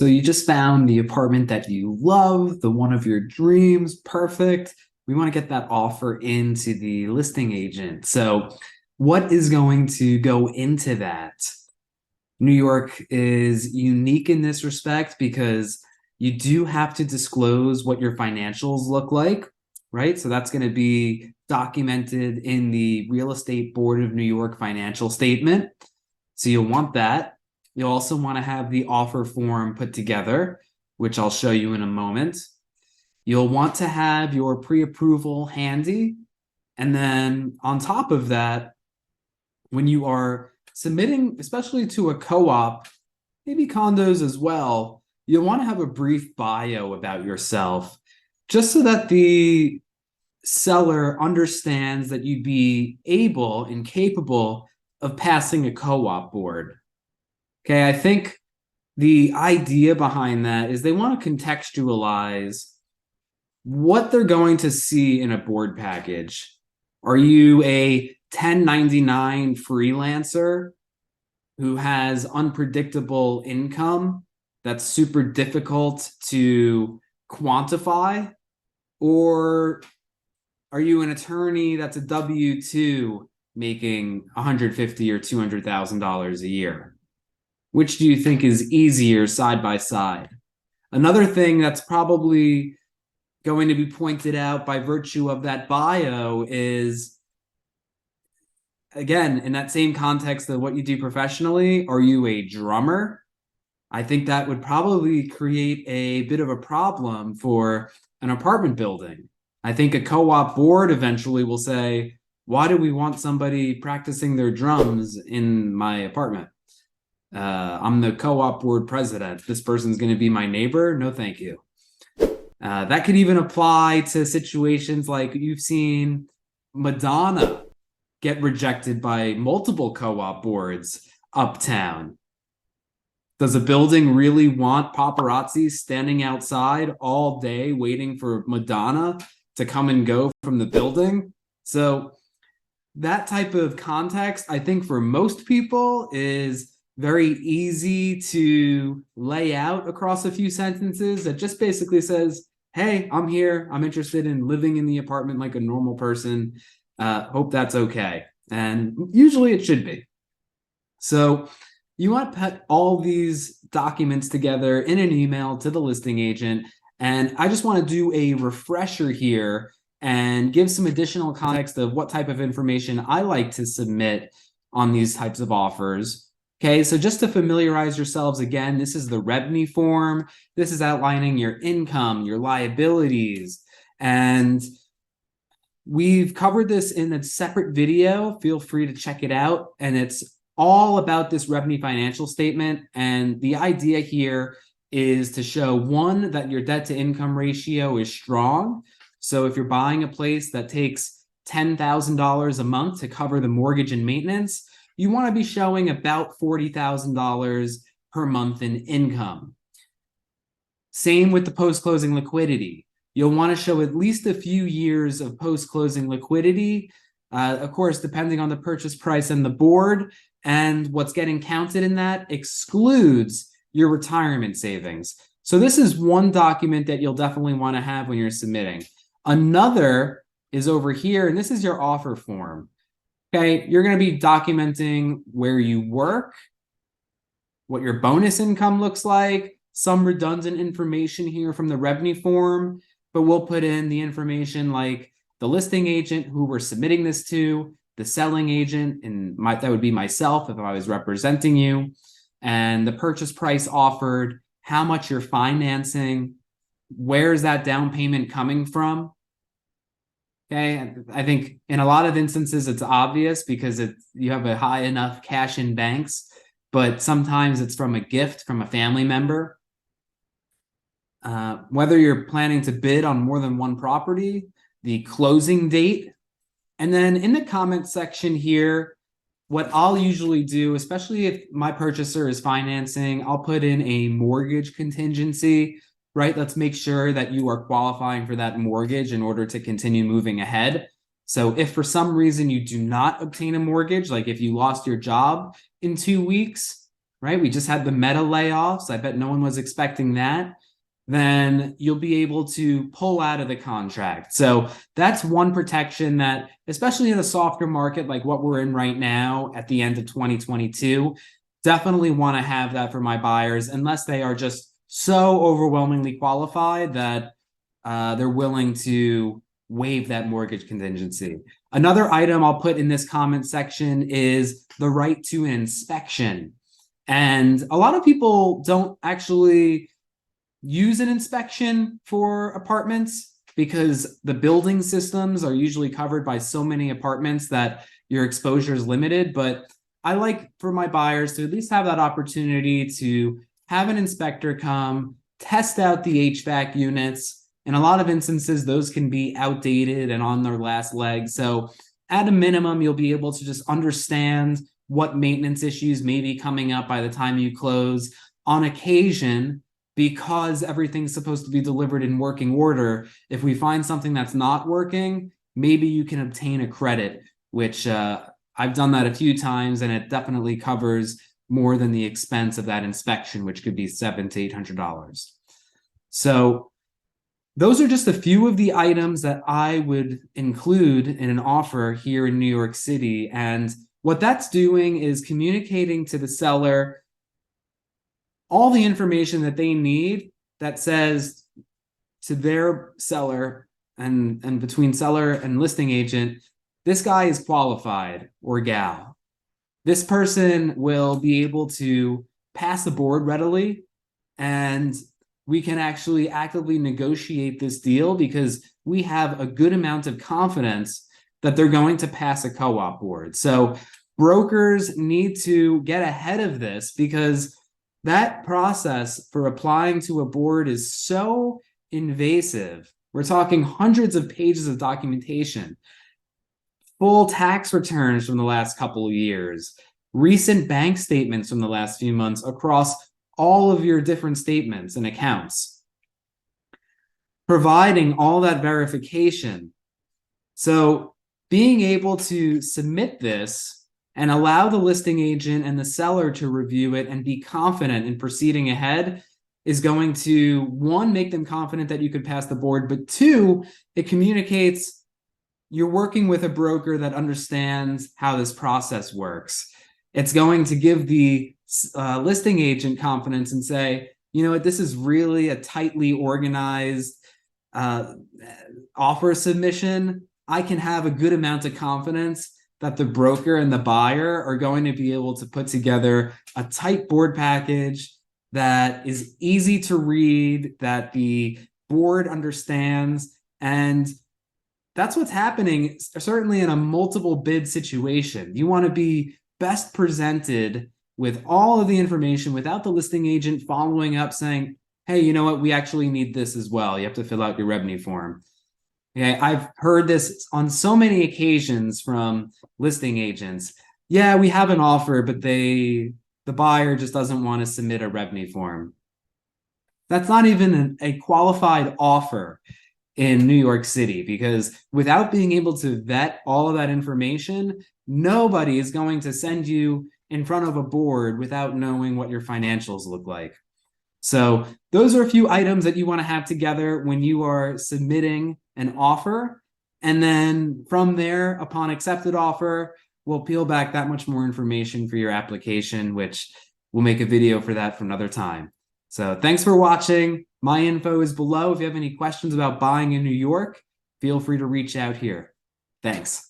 So you just found the apartment that you love, the one of your dreams, perfect. We want to get that offer into the listing agent. So what is going to go into that? New York is unique in this respect because you do have to disclose what your financials look like, right? So that's going to be documented in the Real Estate Board of New York financial statement. So you'll want that. You'll also want to have the offer form put together, which I'll show you in a moment. You'll want to have your pre-approval handy. And then on top of that, when you are submitting, especially to a co-op, maybe condos as well, you'll want to have a brief bio about yourself, just so that the seller understands that you'd be able and capable of passing a co-op board. Okay, I think the idea behind that is they want to contextualize what they're going to see in a board package. Are you a 1099 freelancer who has unpredictable income that's super difficult to quantify? Or are you an attorney that's a W-2 making $150,000 or $200,000 a year? Which do you think is easier side by side? Another thing that's probably going to be pointed out by virtue of that bio is, again, in that same context of what you do professionally, are you a drummer? I think that would probably create a bit of a problem for an apartment building. I think a co-op board eventually will say, why do we want somebody practicing their drums in my apartment? I'm the co-op board president. This person's going to be my neighbor? No, thank you. That could even apply to situations like you've seen Madonna get rejected by multiple co-op boards uptown. Does a building really want paparazzi standing outside all day waiting for Madonna to come and go from the building? So that type of context, I think for most people is very easy to lay out across a few sentences that just basically says, hey, I'm here. I'm interested in living in the apartment like a normal person. Hope that's okay. And usually it should be. So you want to put all these documents together in an email to the listing agent. And I just want to do a refresher here and give some additional context of what type of information I like to submit on these types of offers. Okay, so just to familiarize yourselves again, this is the revenue form. This is outlining your income, your liabilities, and we've covered this in a separate video. Feel free to check it out. And it's all about this revenue financial statement. And the idea here is to show, one, that your debt to income ratio is strong. So if you're buying a place that takes $10,000 a month to cover the mortgage and maintenance, you want to be showing about $40,000 per month in income. Same with the post-closing liquidity. You'll want to show at least a few years of post-closing liquidity, of course, depending on the purchase price and the board, and what's getting counted in that excludes your retirement savings. So this is one document that you'll definitely want to have when you're submitting. Another is over here, and this is your offer form. Okay, you're going to be documenting where you work, what your bonus income looks like, some redundant information here from the revenue form, but we'll put in the information like the listing agent who we're submitting this to, the selling agent, and that would be myself if I was representing you, and the purchase price offered, how much you're financing, where is that down payment coming from? Okay, I think in a lot of instances it's obvious because you have a high enough cash in banks, but sometimes it's from a gift from a family member. Whether you're planning to bid on more than one property, the closing date, and then in the comment section here, what I'll usually do, especially if my purchaser is financing, I'll put in a mortgage contingency. Right? Let's make sure that you are qualifying for that mortgage in order to continue moving ahead. So if for some reason you do not obtain a mortgage, like if you lost your job in 2 weeks, right? We just had the Meta layoffs. I bet no one was expecting that. Then you'll be able to pull out of the contract. So that's one protection that, especially in a softer market like what we're in right now at the end of 2022, definitely want to have that for my buyers, unless they are just so overwhelmingly qualified that they're willing to waive that mortgage contingency. Another item I'll put in this comment section is the right to an inspection. And a lot of people don't actually use an inspection for apartments because the building systems are usually covered by so many apartments that your exposure is limited. But I like for my buyers to at least have that opportunity to have an inspector come, test out the HVAC units. In a lot of instances, those can be outdated and on their last leg. So at a minimum, you'll be able to just understand what maintenance issues may be coming up by the time you close. On occasion, because everything's supposed to be delivered in working order, if we find something that's not working, maybe you can obtain a credit, which I've done that a few times, and it definitely covers more than the expense of that inspection, which could be $700 to $800. So those are just a few of the items that I would include in an offer here in New York City. And what that's doing is communicating to the seller all the information that they need that says to their seller and between seller and listing agent, this guy is qualified, or gal. This person will be able to pass the board readily, and we can actually actively negotiate this deal because we have a good amount of confidence that they're going to pass a co-op board. So brokers need to get ahead of this because that process for applying to a board is so invasive. We're talking hundreds of pages of documentation, full tax returns from the last couple of years, recent bank statements from the last few months across all of your different statements and accounts, providing all that verification. So being able to submit this and allow the listing agent and the seller to review it and be confident in proceeding ahead is going to, one, make them confident that you could pass the board, but two, it communicates you're working with a broker that understands how this process works. It's going to give the listing agent confidence and say, you know what, this is really a tightly organized offer submission. I can have a good amount of confidence that the broker and the buyer are going to be able to put together a tight board package that is easy to read, that the board understands. And that's what's happening, certainly in a multiple bid situation. You want to be best presented with all of the information without the listing agent following up saying, hey, you know what, we actually need this as well. You have to fill out your revenue form. Okay, I've heard this on so many occasions from listing agents. Yeah, we have an offer, but the buyer just doesn't want to submit a revenue form. That's not even a qualified offer in New York City, because without being able to vet all of that information, nobody is going to send you in front of a board without knowing what your financials look like. So those are a few items that you want to have together when you are submitting an offer. And then from there, upon accepted offer, we'll peel back that much more information for your application, which we'll make a video for that for another time. So thanks for watching. My info is below. If you have any questions about buying in New York, feel free to reach out here. Thanks.